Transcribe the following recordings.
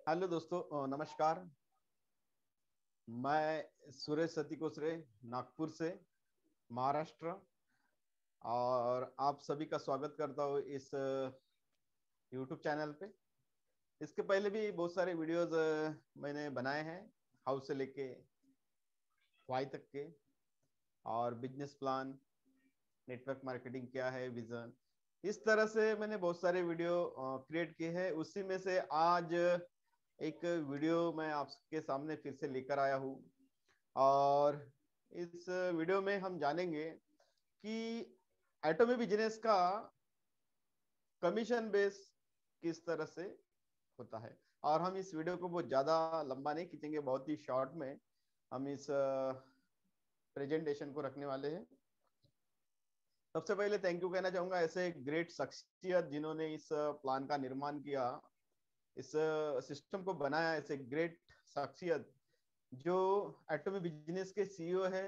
Hello दोस्तों, नमस्कार। मैं सुरेश सतीकोसरे, नागपुर से, महाराष्ट्र। और आप सभी का स्वागत करता हूँ इस यूट्यूब चैनल पे। इसके पहले भी बहुत सारे वीडियोस मैंने बनाए हैं, हाउस से लेके वाई तक के, और बिजनेस प्लान, नेटवर्क मार्केटिंग क्या है, विजन, इस तरह से मैंने बहुत सारे वीडियो क्रिएट किए हैं। उसी में से आज एक वीडियो मैं आपके सामने फिर से लेकर आया हूँ। और इस वीडियो में हम जानेंगे कि एटॉमिक बिजनेस का कमीशन बेस किस तरह से होता है। और हम इस वीडियो को बहुत ज़्यादा लंबा नहीं खींचेंगे, बहुत ही शॉर्ट में हम इस प्रेजेंटेशन को रखने वाले हैं। सबसे पहले थैंक यू कहना चाहूंगा ऐसे एक ग्रेट शख्सियत जिन्होंने इस प्लान का निर्माण किया, इस सिस्टम को बनाया। ऐसे ग्रेट शख्सियत जो एटॉमिक बिजनेस के सीईओ है,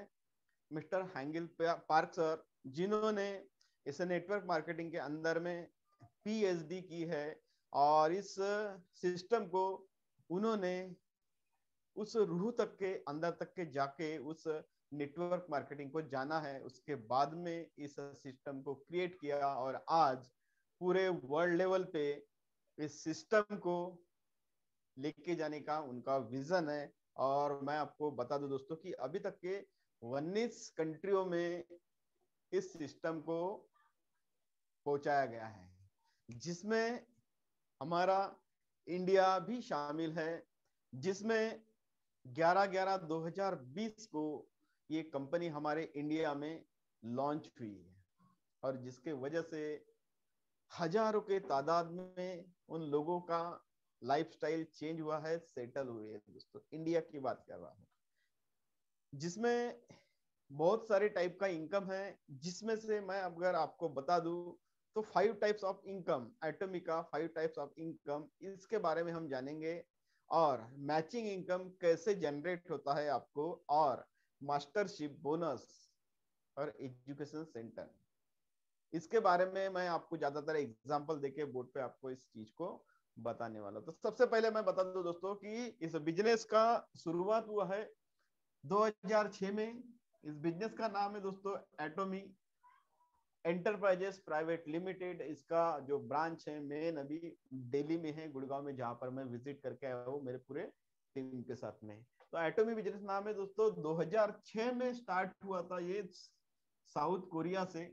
मिस्टर हैंगिल पार्क सर, जिन्होंने इस नेटवर्क मार्केटिंग के अंदर में पीएचडी की है। और इस सिस्टम को उन्होंने उस रूह तक के अंदर तक के जाके उस नेटवर्क मार्केटिंग को जाना है, उसके बाद में इस सिस्टम को क्रिएट किया। और आज पूरे वर्ल्ड लेवल पे इस सिस्टम को लेके जाने का उनका विजन है। और मैं आपको बता दूं दोस्तों कि अभी तक के 19 कंट्रियों में इस सिस्टम को पहुंचाया गया है, जिसमें हमारा इंडिया भी शामिल है, जिसमें 11/11/2020 को ये कंपनी हमारे इंडिया में लॉन्च हुई है। और जिसके वजह से हजारों के तादाद में उन लोगों का लाइफस्टाइल चेंज हुआ है, सेटल हुए हैं। दोस्तों, इंडिया की बात कर रहा हूँ, जिसमें बहुत सारे टाइप का इनकम है। जिसमें से मैं अगर आपको बता दूं तो 5 टाइप्स ऑफ इनकम, एटॉमिक का 5 टाइप्स ऑफ इनकम, इसके बारे में हम जानेंगे। और मैचिंग इनकम कैसे जनरेट होता है आपको, और मास्टरशिप, बोनस और एजुकेशन सेंटर, इसके बारे में मैं आपको ज्यादातर एग्जांपल देके बोर्ड पे आपको इस चीज को बताने वाला। तो सबसे पहले मैं बता दूं दोस्तों कि इस बिजनेस का शुरुआत हुआ है 2006 में। इस बिजनेस का नाम है दोस्तों एटॉमी एंटरप्राइजेस प्राइवेट लिमिटेड। इसका जो ब्रांच है मेन अभी दिल्ली में है, गुड़गांव में, जहां पर मैं विजिट करके आया हूँ मेरे पूरे टीम के साथ में। तो एटॉमी बिजनेस नाम है दोस्तों, 2006 में स्टार्ट हुआ था ये साउथ कोरिया से।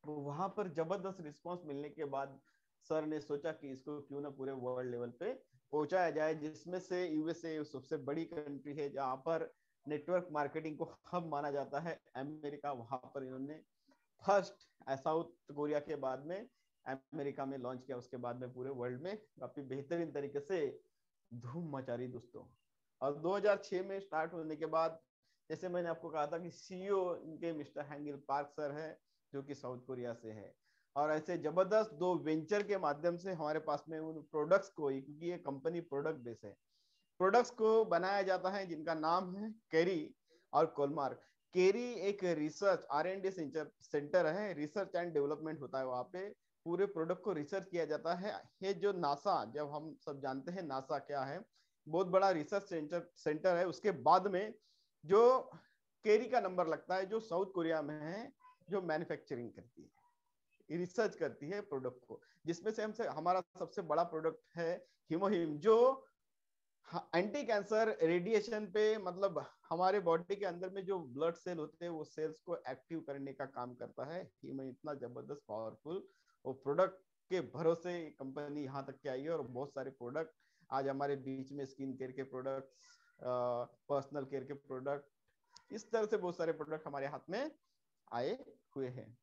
तो वहां पर जबरदस्त रिस्पांस मिलने के बाद सर ने सोचा कि इसको क्यों ना पूरे वर्ल्ड लेवल पे पहुंचाया जाए, जिसमें से यूएसए सबसे बड़ी कंट्री है जहां पर नेटवर्क मार्केटिंग को हब माना जाता है, अमेरिका, वहां पर इन्होंने फर्स्ट साउथ कोरिया के बाद में अमेरिका में लॉन्च किया। उसके बाद में पूरे वर्ल्ड में काफी बेहतरीन तरीके से धूम मचा रही दोस्तों। और 2006 में स्टार्ट होने के बाद, जैसे मैंने आपको कहा था कि सीईओ इनके मिस्टर हैंगिल पार्क सर है, जो कि साउथ कोरिया से है। और ऐसे जबरदस्त दो वेंचर के माध्यम से हमारे पास में उन प्रोडक्ट्स को ही, क्योंकि ये कंपनी प्रोडक्ट बेस है, प्रोडक्ट्स को बनाया जाता है, जिनका नाम है केरी और कोलमार्क। केरी एक रिसर्च R&D सेंटर है, रिसर्च एंड डेवलपमेंट होता है वहां पे। पूरे प्रोडक्ट को रिसर्च किया जाता है। ये जो नासा, जब हम सब जानते हैं नासा क्या है, बहुत बड़ा रिसर्च सेंटर है। उसके बाद में जो केरी का नंबर लगता है, जो साउथ कोरिया में है, जो मैन्युफैक्चरिंग करती है, रिसर्च करती है प्रोडक्ट को, जिसमें से हमसे हमारा सबसे बड़ा प्रोडक्ट है हीमोहिम, जो एंटी कैंसर रेडिएशन पे, मतलब हमारे बॉडी के अंदर में जो ब्लड सेल होते हैं वो सेल्स को एक्टिव करने का काम करता है। हीमो इतना जबरदस्त पावरफुल वो प्रोडक्ट के भरोसे कंपनी यहाँ तक के आई है। और बहुत सारे प्रोडक्ट आज हमारे बीच में, स्किन केयर के प्रोडक्ट, पर्सनल केयर के प्रोडक्ट, इस तरह से बहुत सारे प्रोडक्ट हमारे हाथ में आए हुए हैं।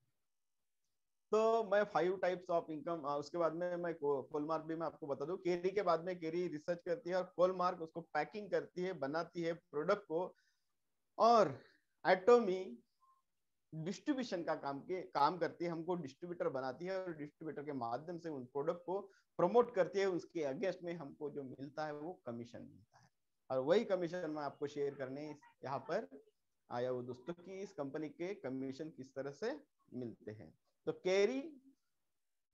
तो मैं 5 टाइप्स ऑफ इनकम, उसके बाद में मैं कोलमार्क भी मैं आपको बता दूं। केरी के बाद में केरी रिसर्च करती है और कोलमार्क उसको पैकिंग करती है, बनाती है प्रोडक्ट को। और एटॉमी डिस्ट्रीब्यूशन का काम करती है, हमको डिस्ट्रीब्यूटर बनाती है, और डिस्ट्रीब्यूटर के माध्यम से उन प्रोडक्ट को प्रमोट करती है। उसके अगेंस्ट में हमको जो मिलता है वो कमीशन मिलता है। और वही कमीशन मैं आपको शेयर करने यहाँ पर आया हूँ दोस्तों, कि इस कंपनी के कमीशन किस तरह से मिलते हैं। तो केरी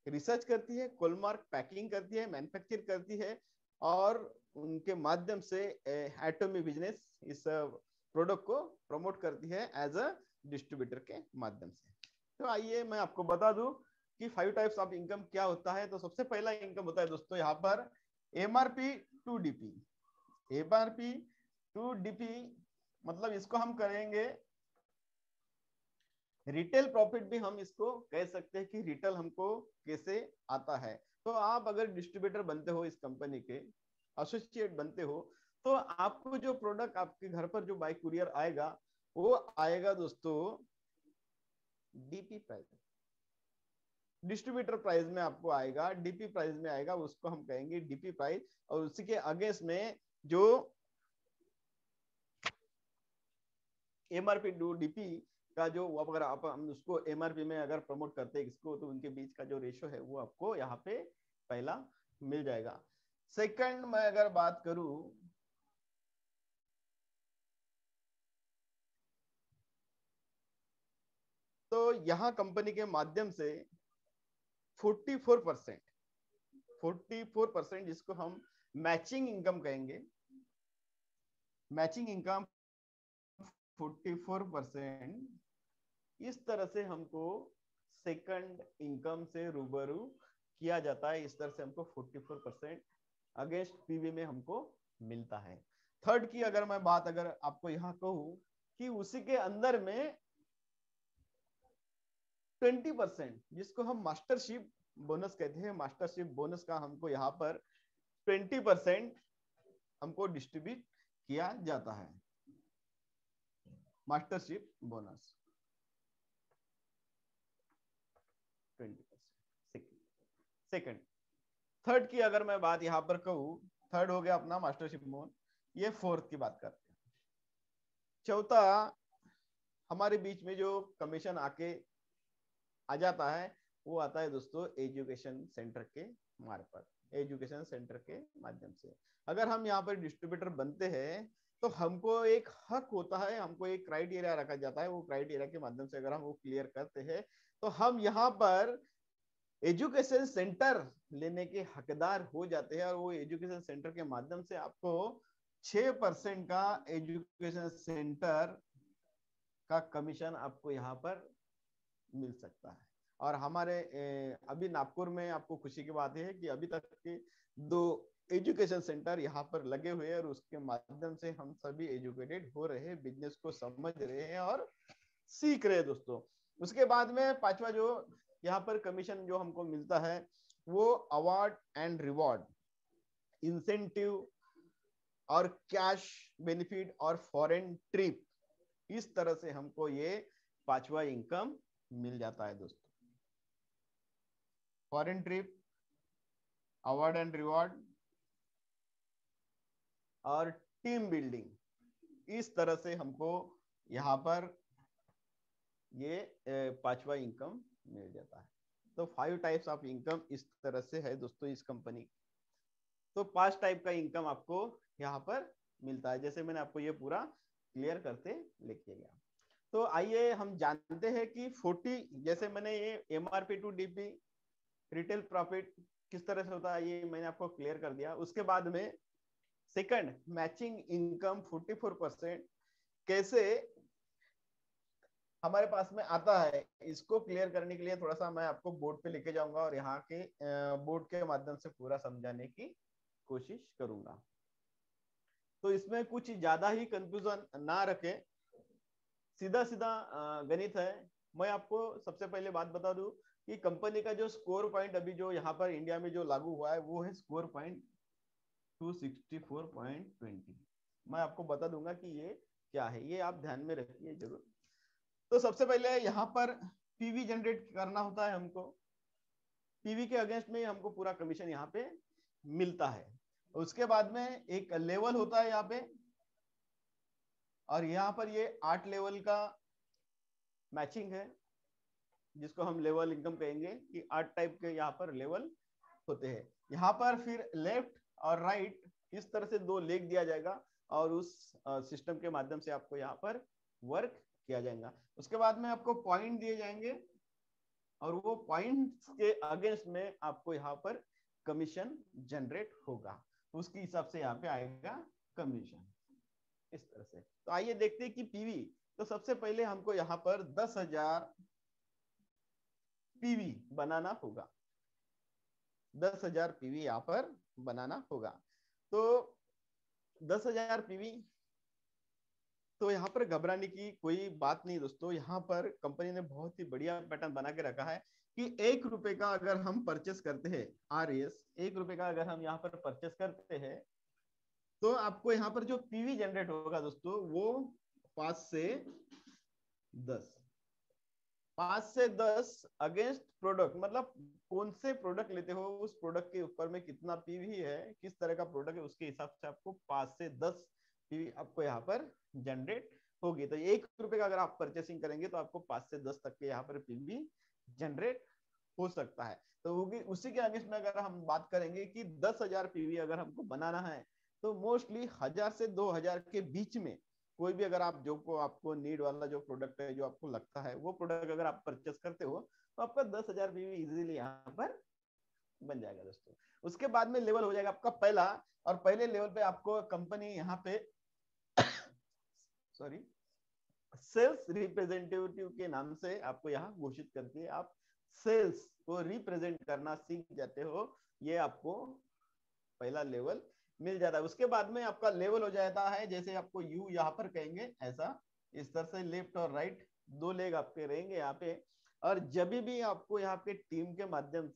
रिसर्च करती है, कोलमार्क पैकिंग करती है, मैन्युफैक्चर करती है, और उनके माध्यम से एटॉमी बिजनेस इस प्रोडक्ट को प्रमोट करती है एज अ डिस्ट्रीब्यूटर के माध्यम से। तो आइए मैं आपको बता दूं कि 5 टाइप्स ऑफ इनकम क्या होता है। तो सबसे पहला इनकम होता है दोस्तों यहाँ पर MRP to DP. MRP to DP मतलब इसको हम करेंगे रिटेल प्रॉफिट भी हम इसको कह सकते हैं कि रिटेल हमको कैसे आता है। तो आप अगर डिस्ट्रीब्यूटर बनते हो, इस कंपनी के एसोसिएट बनते हो, तो आपको जो प्रोडक्ट आपके घर पर जो बाय कुरियर आएगा वो आएगा दोस्तों डीपी प्राइस, डिस्ट्रीब्यूटर प्राइस में आपको आएगा, डीपी प्राइस में आएगा, उसको हम कहेंगे डीपी प्राइस। और उसी के अगेंस्ट में जो एमआरपी टू डीपी का जो अगर आप हम उसको एमआरपी में अगर प्रमोट करते हैं इसको, तो उनके बीच का जो रेशो है वो आपको यहाँ पे पहला मिल जाएगा। सेकंड मैं अगर बात करूं तो यहाँ कंपनी के माध्यम से 44% जिसको हम मैचिंग इनकम कहेंगे, मैचिंग इनकम 44% इस तरह से हमको सेकंड इनकम से रूबरू किया जाता है। इस तरह से हमको 44% अगेंस्ट पीवी में हमको मिलता है। थर्ड की अगर मैं बात अगर आपको यहाँ कहूं कि उसी के अंदर में 20% जिसको हम मास्टरशिप बोनस कहते हैं, मास्टरशिप बोनस का हमको यहाँ पर 20% हमको डिस्ट्रीब्यूट किया जाता है, मास्टरशिप बोनस 20%। सेकंड थर्ड की अगर मैं बात यहाँ पर कहूँ, थर्ड हो गया अपना मास्टरशिप बोन। ये फोर्थ की बात करते हैं। चौथा हमारे बीच में जो कमीशन आके आ जाता है वो आता है दोस्तों एजुकेशन सेंटर के मार्फत, एजुकेशन सेंटर के माध्यम से। अगर हम यहाँ पर डिस्ट्रीब्यूटर बनते हैं तो हमको एक हक होता है, हमको एक क्राइटेरिया रखा जाता है, वो क्राइटेरिया के माध्यम से अगर हम वो क्लियर करते हैं तो हम यहाँ पर एजुकेशन सेंटर लेने के हकदार हो जाते हैं। और वो एजुकेशन सेंटर के माध्यम से आपको 6% का एजुकेशन सेंटर का कमीशन आपको यहाँ पर मिल सकता है। और हमारे अभी नागपुर में आपको खुशी की बात है कि अभी तक के 2 एजुकेशन सेंटर यहाँ पर लगे हुए हैं और उसके माध्यम से हम सभी एजुकेटेड हो रहे हैं, बिजनेस को समझ रहे हैं और सीख रहे हैं दोस्तों। उसके बाद में पांचवा जो यहाँ पर कमीशन जो हमको मिलता है वो अवार्ड एंड रिवॉर्ड, इंसेंटिव और कैश बेनिफिट और फॉरेन ट्रिप, इस तरह से हमको ये पांचवा इनकम मिल जाता है दोस्तों। Foreign trip, award and reward और टीम बिल्डिंग, इस तरह से हमको यहाँ पर ये पांचवा इनकम मिल जाता है। तो 5 टाइप्स ऑफ इनकम इस तरह से है दोस्तों इस कंपनी। तो 5 टाइप का इनकम आपको यहाँ पर मिलता है, जैसे मैंने आपको ये पूरा क्लियर करते लेके गया। तो आइए हम जानते हैं कि 40 जैसे मैंने ये MRP to DP retail profit किस तरह से होता है ये मैंने आपको क्लियर कर दिया। उसके बाद में सेकंड मैचिंग इनकम 44% कैसे हमारे पास में आता है, इसको क्लियर करने के लिए थोड़ा सा मैं आपको बोर्ड पे लेके जाऊंगा और यहाँ के बोर्ड के माध्यम से पूरा समझाने की कोशिश करूंगा। तो इसमें कुछ ज्यादा ही कंफ्यूजन ना रखें, सीधा सीधा गणित है। मैं आपको सबसे पहले बात बता दूं कि कंपनी का जो स्कोर पॉइंट अभी जो यहाँ पर इंडिया में जो लागू हुआ है वो है स्कोर पॉइंट 264.20। मैं आपको बता दूंगा कि ये क्या है, ये आप ध्यान में रखिए जरूर। तो सबसे पहले यहाँ पर पीवी जनरेट करना होता है हमको, पीवी के अगेंस्ट में हमको पूरा कमीशन यहाँ पे मिलता है। उसके बाद में एक लेवल होता है यहाँ पे, और यहाँ पर ये 8 लेवल का मैचिंग है जिसको हम लेवल इनकम कहेंगे कि 8 टाइप के यहाँ पर लेवल होते हैं। यहाँ पर फिर लेफ्ट और राइट इस तरह से 2 लेग दिया जाएगा और उस सिस्टम के माध्यम से आपको यहाँ पर वर्क किया जाएगा। उसके बाद में आपको पॉइंट दिए जाएंगे और वो पॉइंट्स के अगेंस्ट में आपको यहाँ पर कमीशन जनरेट होगा। उसके हिसाब से यहाँ पे आएगा कमीशन। इस तरह से। तो आइए देखते हैं कि पीवी। तो सबसे पहले हमको यहाँ पर 10,000 पीवी बनाना होगा। 10,000 पीवी यहाँ पर बनाना होगा। तो 10,000 पीवी, तो यहाँ पर घबराने की कोई बात नहीं दोस्तों। यहाँ पर कंपनी ने बहुत ही बढ़िया पैटर्न बना के रखा है कि 1 रुपए का अगर हम परचेस करते हैं, RS 1 रुपए का अगर हम यहाँ पर परचेस करते हैं, तो आपको यहाँ पर जो पीवी जनरेट होगा दोस्तों वो 5 से 10, 5 से 10 अगेंस्ट प्रोडक्ट, मतलब कौन से प्रोडक्ट लेते हो उस प्रोडक्ट के ऊपर में कितना पीवी है, किस तरह का प्रोडक्ट है, उसके हिसाब से आपको 5 से 10 पीवी आपको यहाँ पर जनरेट होगी। तो 1 रुपए का अगर आप परचेसिंग करेंगे तो आपको 5 से 10 तक के यहाँ पर पीवी जनरेट हो सकता है। तो उसी के अगेंस्ट में अगर हम बात करेंगे कि 10,000 पीवी अगर हमको बनाना है, तो मोस्टली 1,000 से 2,000 के बीच में कोई भी अगर आप जो को आपको नीड वाला जो प्रोडक्ट है, जो आपको लगता है वो प्रोडक्ट अगर आप परचेस करते हो, तो आपका 10,000 पीवी इजीली यहाँ पर बन जाएगा दोस्तों। उसके बाद में लेवल हो जाएगा आपका पहला, और पहले लेवल पे आपको कंपनी यहाँ पे सॉरी सेल्स रिप्रेजेंटेटिव के नाम से आपको यहाँ घोषित करके आप सेल्स को रिप्रेजेंट करना सीख जाते हो। ये आपको पहला लेवल मिल जाता है। उसके बाद में आपका लेवल हो जाता है, जैसे आपको यू यहाँ पर कहेंगे, ऐसा इस तरह से लेफ्ट और राइट 2 लेग आपके रहेंगे यहाँ पे। और जब भी आपको यहाँ पे टीम के माध्यम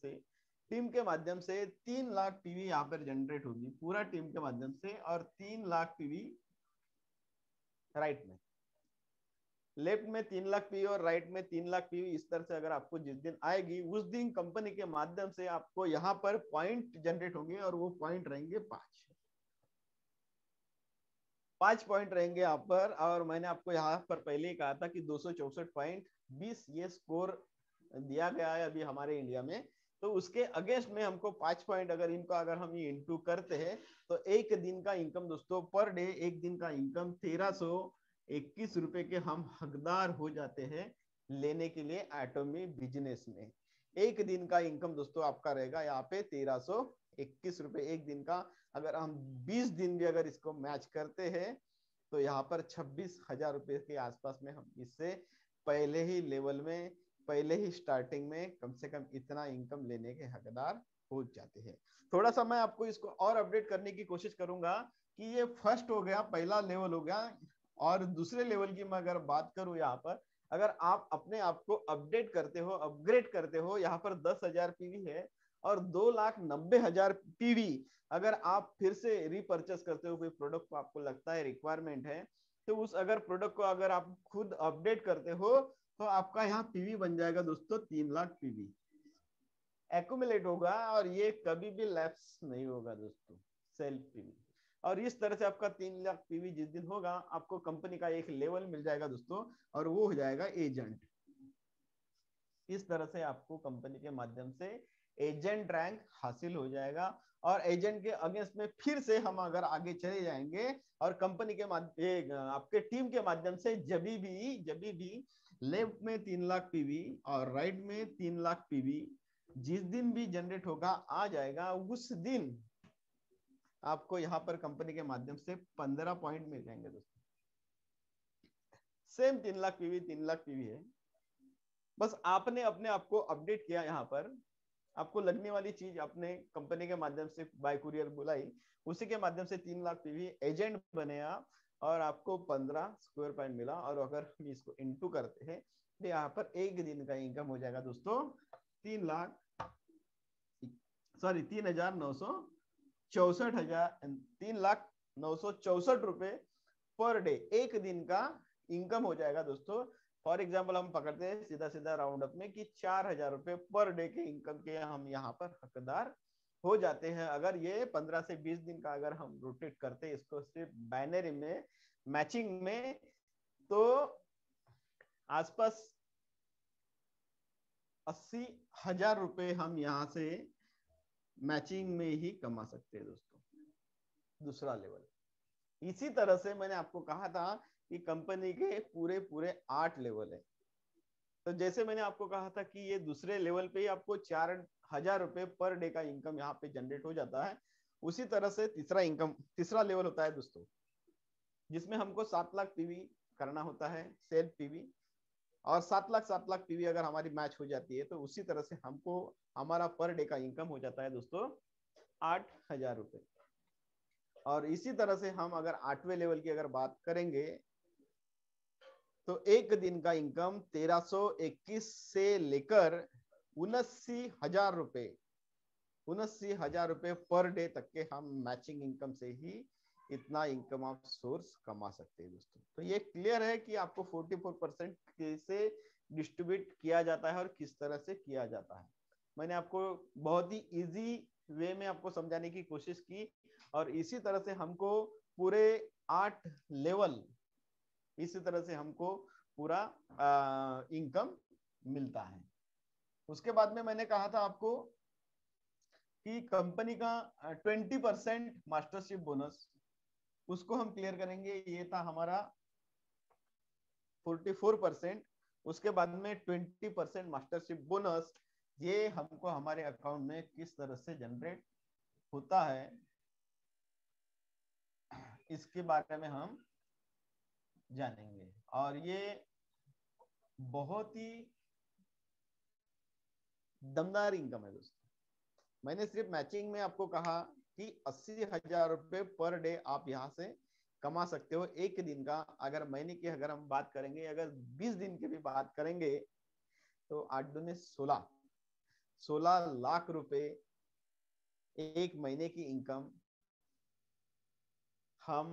से 3 लाख पीवी यहाँ पर जनरेट होगी, पूरा टीम के माध्यम से, और 3 लाख पीवी राइट में, लेफ्ट में 3 लाख पीवी और राइट में 3 लाख पीवी। इस तरह से अगर आपको जिस दिन आएगी उस दिन कंपनी के माध्यम से आपको यहाँ पर पॉइंट जनरेट होंगे, और वो पॉइंट रहेंगे 5 पॉइंट रहेंगे यहाँ पर। और मैंने आपको यहाँ पर पहले ही कहा था कि 264.20 ये स्कोर दिया गया है अभी हमारे इंडिया में। तो उसके अगेंस्ट में हमको 5 पॉइंट अगर इनका अगर हम ये इंटू करते हैं, तो एक दिन का इनकम दोस्तों पर डे, एक दिन का इनकम 1,321 रुपए के हम हकदार हो जाते हैं लेने के लिए एटॉमी बिजनेस में। एक दिन का इनकम दोस्तों आपका रहेगा यहाँ पे 1,321 रुपए एक दिन का। अगर हम 20 दिन भी अगर इसको मैच करते हैं, तो यहाँ पर 26,000 रुपए के आसपास में हम इससे पहले ही लेवल में, पहले ही स्टार्टिंग में कम से कम इतना इनकम लेने के हकदार हो जाते हैं। थोड़ा सा मैं आपको इसको और अपडेट करने की कोशिश करूंगा कि ये फर्स्ट हो गया, पहला लेवल हो गया। और दूसरे लेवल की मैं अगर बात करूं, यहाँ पर अगर आप अपने आप को अपडेट करते हो, अपग्रेड करते हो, यहाँ पर 10,000 पीवी है और 2,90,000 पीवी अगर आप फिर से रिपर्चेस करते हो, कोई प्रोडक्ट को आपको लगता है रिक्वायरमेंट है, तो उस अगर प्रोडक्ट को अगर आप खुद अपडेट करते हो, तो आपका यहाँ पीवी बन जाएगा दोस्तों 3 लाख पीवी एक्यूमुलेट होगा, और ये कभी भी लैप्स नहीं होगा दोस्तों, सेल्फ पीवी। और इस तरह से आपका 3 लाख पीवी जिस दिन होगा, आपको कंपनी का एक लेवल मिल जाएगा दोस्तों, और वो हो जाएगा एजेंट। इस तरह से आपको कंपनी के माध्यम से एजेंट रैंक हासिल हो जाएगा। और एजेंट के अगेंस्ट में फिर से हम अगर आगे चले जाएंगे, और कंपनी के आपके टीम के माध्यम से जब भी लेफ्ट में 3 लाख पीवी और राइट में 3 लाख पीवी जिस दिन भी जनरेट होगा आ जाएगा, उस दिन आपको यहाँ पर कंपनी के माध्यम से 15 पॉइंट मिल जाएंगे दोस्तों। Same 3 lakh PV 3 lakh PV है, बस आपने अपने आप को अपडेट किया। यहाँ पर आपको लगने वाली चीज अपने कंपनी के माध्यम से बाय कुरियर बुलाई, उसी के माध्यम से 3 लाख पीवी एजेंट बने आप, और आपको 15 स्क्वायर पॉइंट मिला। और अगर हम इसको इंटू करते हैं, तो यहाँ पर एक दिन का इनकम हो जाएगा दोस्तों 3,964,000 रुपए पर डे, एक दिन का इनकम हो जाएगा दोस्तों। फॉर एग्जाम्पल हम पकड़ते हैं सीधा सीधा राउंड अप में कि 4,000 रुपए पर डे के इनकम के हम यहाँ पर हकदार हो जाते हैं। अगर ये 15 से 20 दिन का अगर हम रोटेट करते हैं इसको सिर्फ बाइनरी में, मैचिंग में, तो आसपास 80,000 रुपए हम यहाँ से मैचिंग में ही कमा सकते हैं दोस्तों। दूसरा लेवल, इसी तरह से मैंने आपको कहा था कि कंपनी के पूरे पूरे 8 लेवल है। तो जैसे मैंने आपको कहा था कि ये दूसरे लेवल पे ही आपको 4,000 रुपए पर डे का इनकम यहाँ पे जनरेट हो जाता है, उसी तरह से तीसरा लेवल होता है दोस्तों, जिसमें हमको 7 लाख पीवी करना होता है, सेल्फ पीवी। और 7 लाख पीवी अगर हमारी मैच हो जाती है तो उसी तरह से हमको हमारा पर डे का इनकम हो जाता है दोस्तों 8,000 रुपए। और इसी तरह से हम अगर 8वें लेवल की अगर बात करेंगे तो एक दिन का इनकम 1321 से लेकर 79,000 रुपए, 79,000 रुपए पर डे तक के हम मैचिंग इनकम से ही इतना इनकम ऑफ सोर्स कमा सकते हैं दोस्तों। तो ये क्लियर है कि आपको 44% कैसे डिस्ट्रीब्यूट किया जाता है और किस तरह से किया जाता है। मैंने आपको बहुत ही इजी वे में आपको समझाने की कोशिश की, और इसी तरह से हमको पूरे 8 लेवल, इसी तरह से हमको पूरा इनकम मिलता है। उसके बाद में मैंने कहा था आपको कि कंपनी का 20% मास्टरशिप बोनस, उसको हम क्लियर करेंगे। ये था हमारा 44%। उसके बाद में 20% मास्टरशिप बोनस, ये हमको हमारे अकाउंट में किस तरह से जनरेट होता है इसके बारे में हम जानेंगे। और ये बहुत ही दमदार इनकम है दोस्तों। मैंने सिर्फ मैचिंग में आपको कहा कि 80,000 रुपए पर डे आप यहाँ से कमा सकते हो एक दिन का। अगर महीने की अगर हम बात करेंगे, अगर 20 दिन की भी बात करेंगे तो 8 दूने 16 लाख रुपए एक महीने की इनकम हम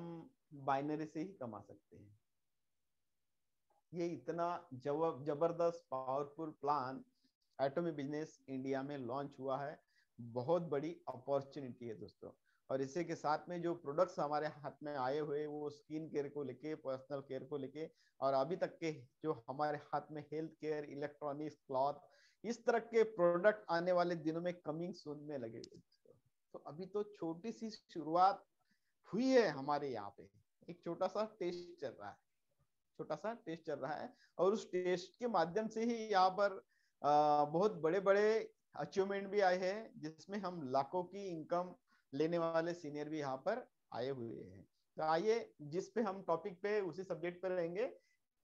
बाइनरी से ही कमा सकते हैं। ये इतना जबरदस्त पावरफुल प्लान एटॉमी बिजनेस इंडिया में लॉन्च हुआ है, बहुत बड़ी अपॉर्चुनिटी है दोस्तों। और इसी के साथ में जो प्रोडक्ट्स हमारे हाथ में आए हुए वो स्किन केयर को लेके, पर्सनल केयर को लेके, और अभी तक के जो हमारे हाथ में हेल्थ केयर, इलेक्ट्रॉनिक्स, क्लॉथ, इस तरह के प्रोडक्ट आने वाले दिनों में कमिंग सून में लगे। तो अभी तो छोटी सी शुरुआत हुई है हमारे यहाँ पे, एक छोटा सा टेस्ट चल रहा है, छोटा सा टेस्ट चल रहा है। और उस टेस्ट के माध्यम से ही यहाँ पर बहुत बड़े बड़े अचीवमेंट भी आए हैं, जिसमें हम लाखों की इनकम लेने वाले सीनियर भी यहाँ पर आए हुए हैं। तो आइए जिस पे हम टॉपिक पे, उसी सब्जेक्ट पे रहेंगे,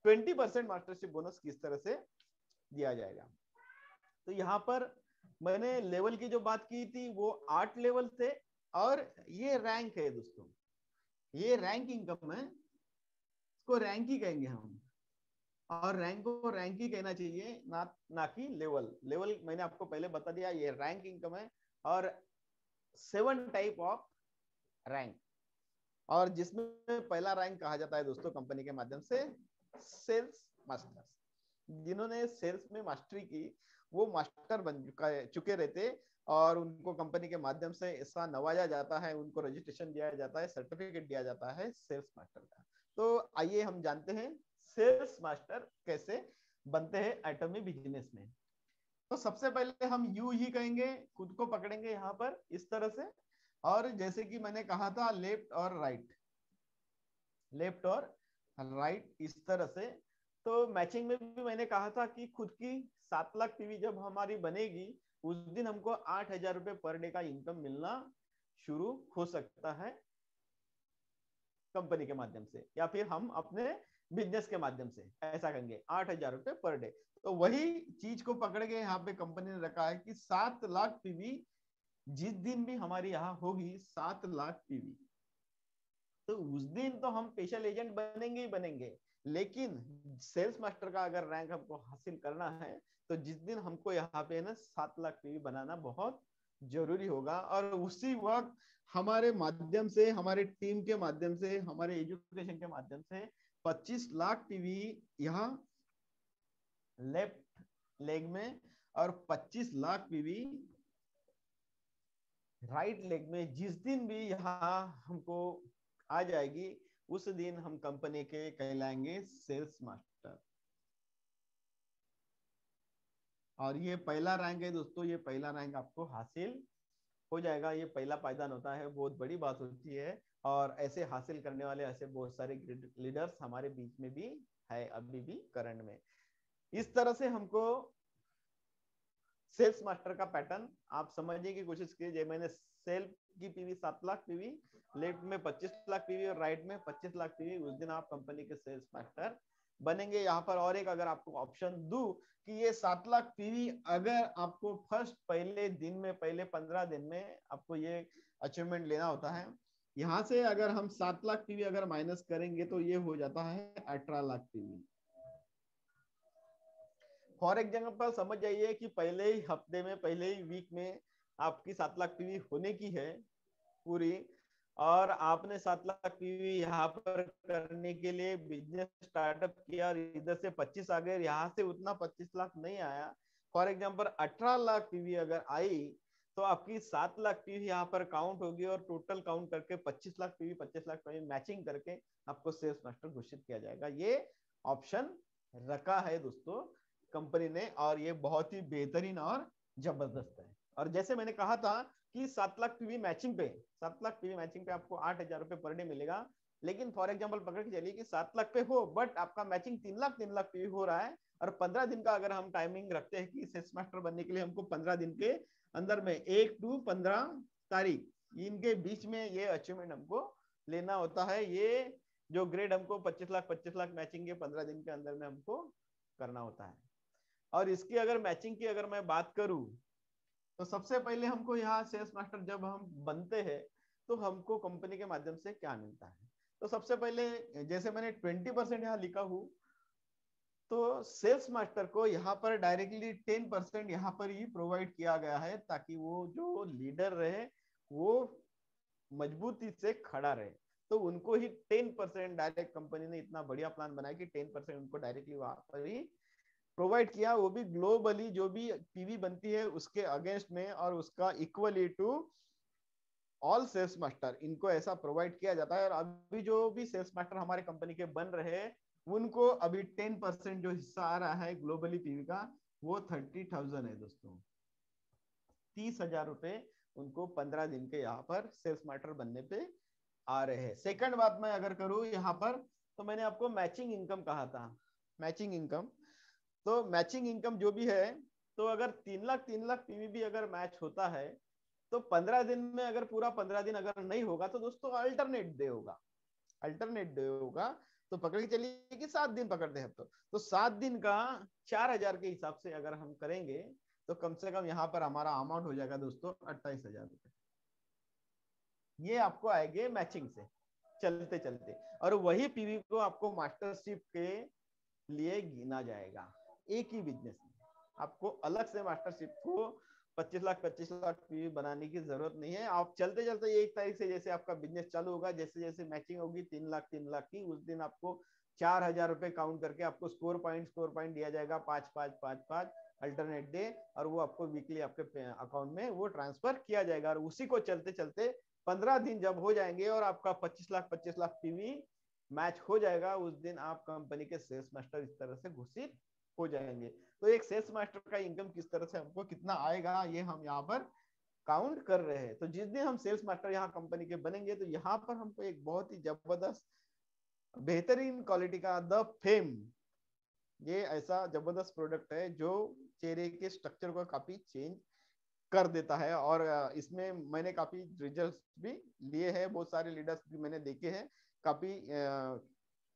20% मास्टरशिप बोनस किस तरह से दिया जाएगा। तो यहाँ पर मैंने लेवल की जो बात की थी वो 8 लेवल थे, और ये रैंक है दोस्तों, ये रैंक इनकम है, इसको रैंक ही कहेंगे हम। और रैंक को रैंक ही कहना चाहिए, ना कि लेवल। लेवल मैंने आपको पहले बता दिया, ये रैंक इनकम है। और 7 टाइप ऑफ रैंक, और जिसमें पहला रैंक कहा जाता है दोस्तों कंपनी के माध्यम से सेल्स मास्टर्स। जिन्होंने सेल्स में मास्टरी की वो मास्टर बन चुके रहते, और उनको कंपनी के माध्यम से ऐसा नवाजा जाता है, उनको रजिस्ट्रेशन दिया जाता है, सर्टिफिकेट दिया जाता है सेल्स मास्टर का। तो आइए हम जानते हैं सेल्स मास्टर कैसे बनते हैं एटॉमी बिजनेस में। तो सबसे पहले हम यू ही कहेंगे, खुद को पकड़ेंगे यहाँ पर इस तरह से। और जैसे कि मैंने कहा था लेफ्ट और राइट, लेफ्ट और राइट इस तरह से। तो मैचिंग में भी मैंने कहा था कि खुद की 7 लाख पीवी जब हमारी बनेगी, उस दिन हमको 8,000 रुपए पर डे का इनकम मिलना शुरू हो सकता है कंपनी के माध्यम से, या फिर हम अपने बिजनेस के माध्यम से ऐसा करेंगे 8,000 रुपए पर डे। तो वही चीज को पकड़ के यहाँ पे कंपनी ने रखा है कि 7 लाख पीवी जिस दिन भी हमारी यहाँ होगी, 7 लाख पीवी, तो उस दिन तो हम स्पेशल एजेंट बनेंगे ही बनेंगे। लेकिन सेल्स मास्टर का अगर रैंक हमको हासिल करना है तो जिस दिन हमको यहाँ पे ना 7 लाख पीवी बनाना बहुत जरूरी होगा। और उसी वक्त हमारे माध्यम से, हमारे टीम के माध्यम से, हमारे एजुकेशन के माध्यम से 25 लाख पीवी यहाँ लेफ्ट लेग में और 25 लाख पीवी राइट लेग में जिस दिन भी यहाँ हमको आ जाएगी, उस दिन हम कंपनी के कहलाएंगे सेल्स मास्टर। और ये पहला रैंक है दोस्तों, ये पहला रैंक आपको हासिल हो जाएगा। ये पहला पायदान होता है, बहुत बड़ी बात होती है। और ऐसे हासिल करने वाले ऐसे बहुत सारे लीडर्स हमारे बीच में भी है अभी भी करंट में। इस तरह से हमको सेल्स मास्टर का पैटर्न आप समझने की कोशिश कीजिए। मैंने सेल्फ की पीवी 7 लाख पीवी, लेफ्ट में 25 लाख पीवी और राइट में 25 लाख पीवी, उस दिन आप कंपनी के सेल्स मास्टर बनेंगे। यहाँ पर और एक अगर आपको ऑप्शन दूं कि ये 7 लाख पीवी अगर आपको फर्स्ट पहले दिन में, पहले 15 दिन में आपको ये अचीवमेंट लेना होता है, यहाँ से अगर हम 7 लाख पीवी अगर माइनस करेंगे तो ये हो जाता है 18 लाख पीवी। फॉर एग्जाम्पल समझ जाइए कि पहले ही हफ्ते में, पहले ही वीक में आपकी 7 लाख पीवी होने की है पूरी, और आपने 7 लाख पीवी यहाँ पर करने के लिए बिजनेस स्टार्टअप किया और इधर से 25 आ गए, यहाँ से उतना 25 लाख नहीं आया, फॉर एग्जाम्पल 18 लाख पीवी अगर आई तो आपकी 7 लाख पीवी यहाँ पर काउंट होगी और टोटल काउंट करके 25 lakh PV, 25 lakh PV matching करके आपको सेल्स मास्टर घोषित किया जाएगा। ये ऑप्शन रखा है दोस्तों कंपनी ने, और ये बहुत ही बेहतरीन और जबरदस्त है। और जैसे मैंने कहा था कि 7 लाख पीवी मैचिंग पे, 7 लाख पीवी मैचिंग पे आपको 8,000 रुपए पर डे मिलेगा। लेकिन फॉर एग्जांपल पकड़ के चलिए कि 7 लाख पे हो बट आपका मैचिंग 3 लाख पीवी हो रहा है, और 15 दिन का अगर हम टाइमिंग रखते हैं कि सेल्स मास्टर बनने के लिए हमको 15 दिन के अंदर में 1 to 15 तारीख इनके बीच में ये अचीवमेंट हमको लेना होता है। ये जो ग्रेड हमको 25 लाख मैचिंग के 15 दिन के अंदर में हमको करना होता है। और इसकी अगर मैचिंग की अगर मैं बात करूं तो सबसे पहले हमको यहाँ सेल्स मास्टर जब हम बनते हैं तो हमको कंपनी के माध्यम से क्या मिलता है। तो सबसे पहले जैसे मैंने 20% यहाँ लिखा हूं, तो सेल्स मास्टर को यहाँ पर डायरेक्टली 10% यहाँ पर ही प्रोवाइड किया गया है ताकि वो जो लीडर रहे वो मजबूती से खड़ा रहे। तो उनको ही 10% डायरेक्ट, कंपनी ने इतना बढ़िया प्लान बनाया कि 10% उनको डायरेक्टली वहां पर ही प्रोवाइड किया, वो भी ग्लोबली जो भी पीवी बनती है उसके अगेंस्ट में, और उसका equally to all sales master इनको ऐसा प्रोवाइड किया जाता है। और अभी जो भी सेल्स मास्टर हमारे कंपनी के बन रहे हैं उनको अभी 10% जो हिस्सा आ रहा है ग्लोबली पीवी का वो 30,000 है दोस्तों। 30,000 रुपए उनको 15 दिन के यहाँ पर सेल्स मास्टर बनने पे आ रहे हैं। सेकंड बात मैं अगर करूं यहाँ पर, तो मैंने आपको मैचिंग इनकम कहा था, मैचिंग इनकम। तो मैचिंग इनकम जो भी है, तो अगर 3 लाख पीवी भी अगर मैच होता है तो 15 दिन में अगर पूरा 15 दिन अगर नहीं होगा तो दोस्तों अल्टरनेट डे होगा, अल्टरनेट डे होगा। तो पकड़ के चलिए कि 7 दिन पकड़ते हैं तो 7 दिन का 4,000 के हिसाब से अगर हम करेंगे तो कम से कम यहाँ पर हमारा अमाउंट हो जाएगा दोस्तों 28,000 रुपए। ये आपको आएंगे मैचिंग से चलते चलते, और वही पीवी को आपको मास्टरशिप के लिए गिना जाएगा। एक ही बिजनेस में आपको अलग से मास्टरशिप को 25 लाख पीवी बनाने की जरूरत नहीं है। आप चलते चलते 1 तारीख से जैसे आपका बिजनेस चालू होगा, जैसे जैसे मैचिंग होगी 3 लाख की, उस दिन आपको 4,000 रुपए काउंट करके आपको स्कोर पॉइंट दिया जाएगा, 5 अल्टरनेट डे, और वो आपको वीकली आपके अकाउंट में वो ट्रांसफर किया जाएगा। और उसी को चलते चलते 15 दिन जब हो जाएंगे और आपका 25 लाख पीवी मैच हो जाएगा, उस दिन आप कंपनी के सेल्स मास्टर इस तरह से घोषित हो जाएंगे। तो एक सेल्स मास्टर का इनकम किस तरह से हमको कितना आएगा ये हम यहाँ पर काउंट कर रहे हैं। तो जिस दिन हम सेल्स मास्टर यहाँ कंपनी के बनेंगे तो यहाँ पर हमको एक बहुत ही जबरदस्त बेहतरीन क्वालिटी का द फेम, ये ऐसा जबरदस्त प्रोडक्ट है जो चेहरे के स्ट्रक्चर को काफी चेंज कर देता है। और इसमें मैंने काफी रिजल्ट्स भी लिए हैं, बहुत सारे लीडर्स भी मैंने देखे हैं, काफी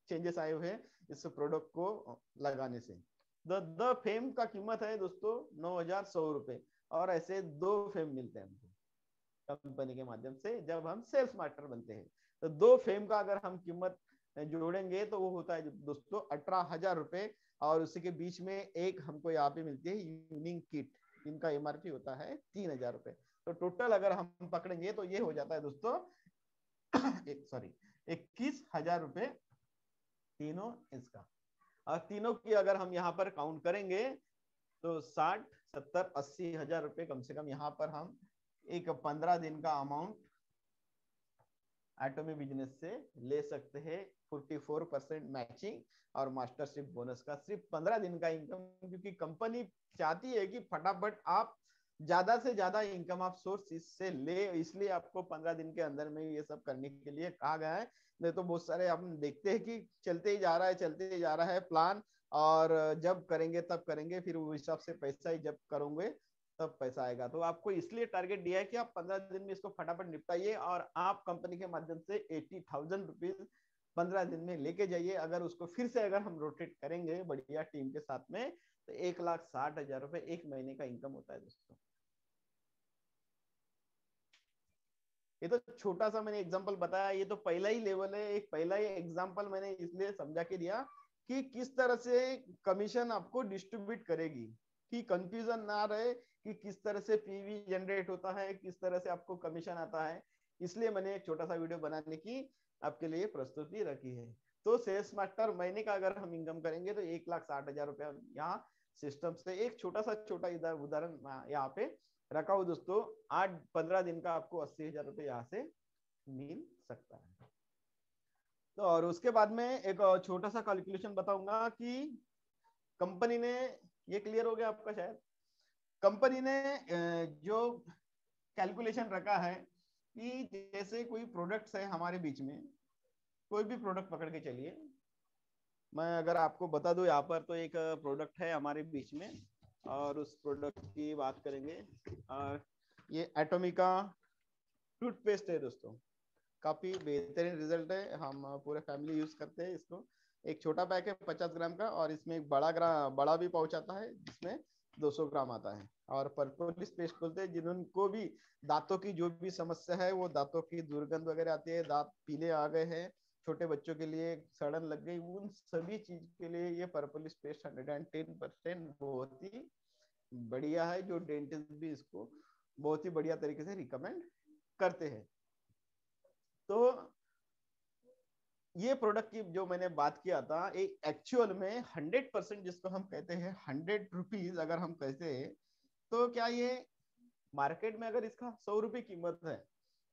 चेंजेस आए हुए हैं इस प्रोडक्ट को लगाने से। द फेम का कीमत है दोस्तों 9,100 रुपए, और ऐसे 2 फेम मिलते हैं हमको कंपनी के माध्यम से जब हम सेल्स मास्टर बनते हैं। तो 2 फेम का अगर हम कीमत जोड़ेंगे तो वो होता है दोस्तों 18,000 रुपए, और उसी के बीच में एक हमको यहाँ पे मिलती है यूनिक किट, इनका एमआरपी होता है 3,000 रुपए। तो टोटल अगर हम पकड़ेंगे तो ये हो जाता है दोस्तों 21,000 रुपए तीनों इसका। और तीनों की अगर हम यहाँ पर काउंट करेंगे तो 60, 70, 80,000 रुपए कम से कम यहाँ पर हम एक 15 दिन का अमाउंट एटॉमी बिजनेस से ले सकते हैं। 44% मैचिंग और मास्टरशिप बोनस का सिर्फ 15 दिन का इनकम, क्योंकि कंपनी चाहती है कि फटाफट आप ज्यादा से ज्यादा इनकम आप सोर्स इससे ले, इसलिए आपको 15 दिन के अंदर में ये सब करने के लिए कहा गया है। नहीं तो बहुत सारे हम देखते हैं कि चलते ही जा रहा है प्लान, और जब करेंगे तब करेंगे, फिर उस हिसाब से पैसा ही जब करोगे तब पैसा आएगा। तो आपको इसलिए टारगेट दिया है कि आप 15 दिन में इसको फटाफट निपटाइए और आप कंपनी के माध्यम से 80,000 रुपीज 15 दिन में लेके जाइए। अगर उसको फिर से अगर हम रोटेट करेंगे बढ़िया टीम के साथ में तो 1,60,000 रुपए एक महीने का इनकम होता है दोस्तों। ये तो छोटा सा मैंने एग्जांपल बताया, ये तो पहला ही लेवल है, एक पहला ही एग्जांपल मैंने इसलिए समझा के दिया कि किस तरह से कमीशन आपको डिस्ट्रीब्यूट करेगी, कि कंफ्यूजन ना रहे कि किस तरह से पीवी जनरेट होता है, किस तरह से आपको कमीशन आता है। इसलिए मैंने एक छोटा सा वीडियो बनाने की आपके लिए प्रस्तुति रखी है। तो सेल्स मास्टर महीने का अगर हम इनकम करेंगे तो 1,60,000 रुपया यहाँ सिस्टम से एक छोटा इधर उदाहरण यहाँ पे रखा हो दोस्तों। 8-15 दिन का आपको 80,000 रुपये यहाँ से मिल सकता है। तो और उसके बाद में एक छोटा सा कैलकुलेशन बताऊंगा कि कंपनी ने, ये क्लियर हो गया आपका शायद, कंपनी ने जो कैलकुलेशन रखा है कि जैसे कोई प्रोडक्ट्स है हमारे बीच में, कोई भी प्रोडक्ट पकड़ के चलिए, मैं अगर आपको बता दूं यहाँ पर, तो एक प्रोडक्ट है हमारे बीच में और उस प्रोडक्ट की बात करेंगे। और ये एटोमिका टूथपेस्ट है दोस्तों, काफी बेहतरीन रिजल्ट है, हम पूरे फैमिली यूज करते हैं इसको। एक छोटा पैक है 50 ग्राम का और इसमें एक बड़ा भी पाउच आता है जिसमें 200 ग्राम आता है। और पर्पोलिस पेस्ट बोलते हैं, जिनको भी दांतों की जो भी समस्या है, वो दांतों की दुर्गंध वगैरह आती है, दांत पीले आ गए हैं, छोटे बच्चों के लिए सड़न लग गई, उन सभी चीज के लिए ये पर्पोलिस पेस्ट 110% बहुत ही बढ़िया है, जो डेंटिस्ट भी इसको बहुत ही बढ़िया तरीके से रिकमेंड करते हैं। तो ये प्रोडक्ट की जो मैंने बात किया था, एक एक्चुअल में 100% जिसको हम कहते हैं 100 रुपीज अगर हम कहते हैं, तो क्या ये मार्केट में अगर इसका 100 रुपये कीमत है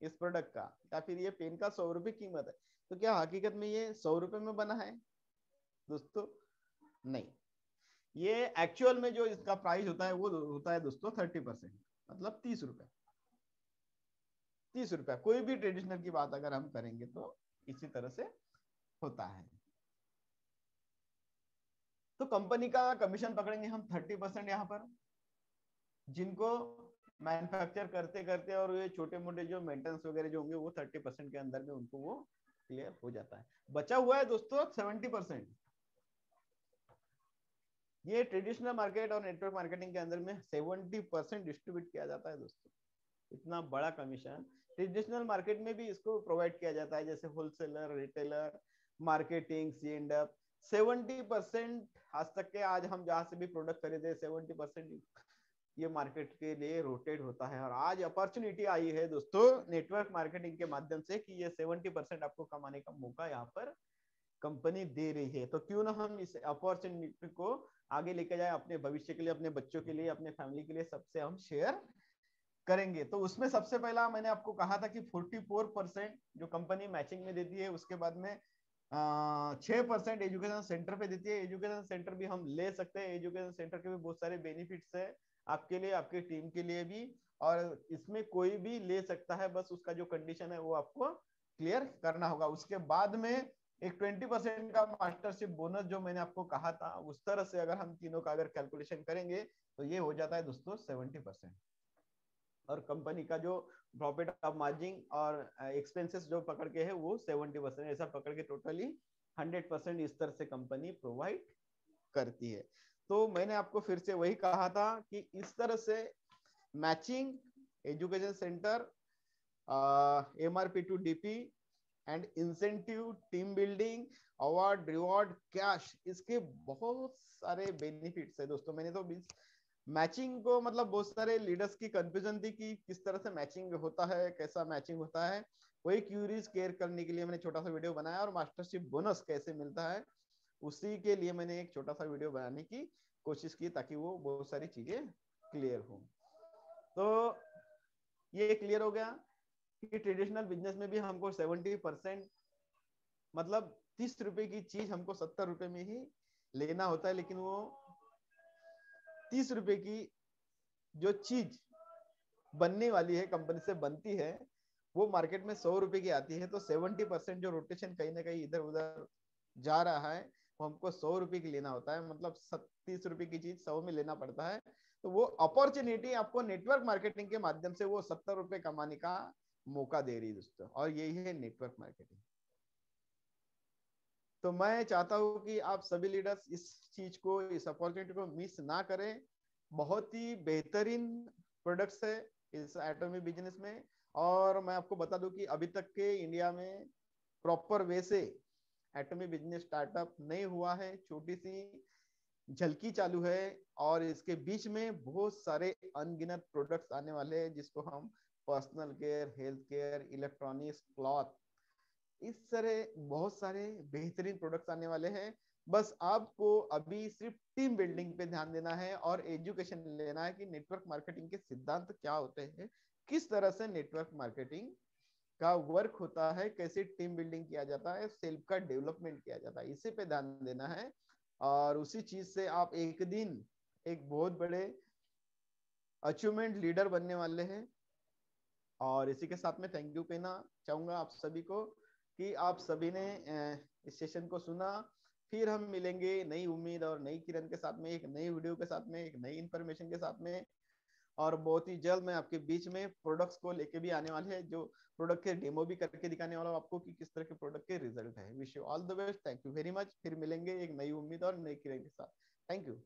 इस प्रोडक्ट का, या फिर ये पेन का 100 रुपये कीमत है, तो क्या हकीकत में ये 100 रुपये में बना है दोस्तों? नहीं, ये एक्चुअल में जो इसका प्राइस होता है वो होता है दोस्तों 30%, मतलब 30 रुपए। 30 रुपया कोई भी ट्रेडिशनल की बात अगर हम करेंगे तो इसी तरह से होता है। तो कंपनी का कमीशन पकड़ेंगे हम 30% यहाँ पर, जिनको मैन्युफैक्चर करते करते और ये छोटे मोटे जो मेंटेनेंस वगैरह जो होंगे वो 30% के अंदर में उनको वो क्लियर हो जाता है। बचा हुआ है दोस्तों 70%। ये ट्रेडिशनल मार्केट और नेटवर्क मार्केटिंग के अंदर में 70% डिस्ट्रीब्यूट किया जाता है दोस्तों। इतना बड़ा कमीशन ट्रेडिशनल मार्केट में भी इसको प्रोवाइड किया जाता है, जैसे wholesaler, retailer, marketing, C and F. 70% आज तक के, आज हम जहां से भी प्रोडक्ट खरीदे 70% ये मार्केट के लिए रोटेट होता है। और आज अपॉर्चुनिटी आई है दोस्तों नेटवर्क मार्केटिंग के माध्यम से कि ये 70% आपको कमाने का मौका यहाँ पर कंपनी दे रही है। तो क्यों ना हम इस अपॉर्चुनिटी को आगे लेके जाए, अपने भविष्य के लिए, अपने बच्चों के लिए, अपने फैमिली के लिए सबसे हम शेयर करेंगे। तो उसमें सबसे पहला मैंने आपको कहा था कि 44% जो कंपनी मैचिंग में देती है, उसके बाद में 6% एजुकेशन सेंटर पे देती है। एजुकेशन सेंटर भी हम ले सकते हैं, एजुकेशन सेंटर के भी बहुत सारे बेनिफिट्स है आपके लिए, आपके टीम के लिए भी, और इसमें कोई भी ले सकता है, बस उसका जो कंडीशन है वो आपको क्लियर करना होगा। उसके बाद में एक 20% का मास्टरशिप बोनस जो मैंने आपको कहा था, उस तरह से अगर हम तीनों का अगर कैलकुलेशन करेंगे तो ये हो जाता है दोस्तों 70%। और कंपनी का जो प्रॉफिट ऑफ मार्जिन और एक्सपेंसेस जो पकड़ के है वो 70%, ऐसा पकड़ के टोटली 100% इस तरह से कंपनी प्रोवाइड करती है। तो मैंने आपको फिर से वही कहा था कि इस तरह से matching, education centre, MRP to DP and incentive, team building, award, reward, cash, इसके बहुत सारे बेनिफिट्स है दोस्तों। मैंने तो मैचिंग को, मतलब बहुत सारे लीडर्स की कंफ्यूजन थी कि किस तरह से मैचिंग होता है, कैसा मैचिंग होता है, वही क्यूरीज क्लियर करने के लिए मैंने छोटा सा वीडियो बनाया। और मास्टरशिप बोनस कैसे मिलता है उसी के लिए मैंने एक छोटा सा वीडियो बनाने की कोशिश की, ताकि वो बहुत सारी चीजें क्लियर हो। तो ये क्लियर हो गया कि ट्रेडिशनल बिजनेस में भी हमको 70%, मतलब 30 रुपए की चीज हमको 70 रुपए में ही लेना होता है, लेकिन वो 30 रुपए की जो चीज बनने वाली है, कंपनी से बनती है, वो मार्केट में 100 रुपए की आती है। तो 70% जो रोटेशन कहीं ना कहीं इधर उधर जा रहा है वो हमको 100 रुपए की लेना होता है, मतलब 30 रुपए की चीज 100 में लेना पड़ता है। तो वो अपॉर्चुनिटी आपको नेटवर्क मार्केटिंग के माध्यम से वो 70 रुपए कमाने का मौका दे रही है दोस्तों, और यही है नेटवर्क मार्केटिंग। तो मैं चाहता हूँ कि आप सभी लीडर्स इस चीज को, इस अपॉर्चुनिटी को मिस ना करें। बहुत ही बेहतरीन प्रोडक्ट्स है इस एटॉमिक बिजनेस में। और मैं आपको बता दूं कि अभी तक के इंडिया में प्रॉपर वे से एटॉमिक बिजनेस स्टार्टअप नहीं हुआ है, छोटी सी झलकी चालू है। और इसके बीच में बहुत सारे अनगिनत प्रोडक्ट्स आने वाले हैं, जिसको हम personal care, health care, electronics, cloth, इस तरह बहुत सारे बेहतरीन प्रोडक्ट्स आने वाले हैं। बस आपको अभी सिर्फ टीम बिल्डिंग पे ध्यान देना है और एजुकेशन लेना है कि नेटवर्क मार्केटिंग के सिद्धांत क्या होते हैं, किस तरह से नेटवर्क मार्केटिंग का वर्क होता है, कैसे टीम बिल्डिंग किया जाता है, सेल्फ का डेवलपमेंट किया जाता है, इसी पे ध्यान देना है। और उसी चीज से आप एक दिन एक बहुत बड़े अचीवमेंट लीडर बनने वाले हैं। और इसी के साथ में थैंक यू कहना चाहूंगा आप सभी को कि आप सभी ने इस सेशन को सुना। फिर हम मिलेंगे नई उम्मीद और नई किरण के साथ में, एक नई वीडियो के साथ में, एक नई इंफॉर्मेशन के साथ में। और बहुत ही जल्द मैं आपके बीच में प्रोडक्ट्स को लेके भी आने वाले हैं, जो प्रोडक्ट के डेमो भी करके दिखाने वाला हूँ आपको कि किस तरह के प्रोडक्ट के रिजल्ट है। Wish you all the best, thank you very much. फिर मिलेंगे एक नई उम्मीद और नई किरण के साथ। Thank you.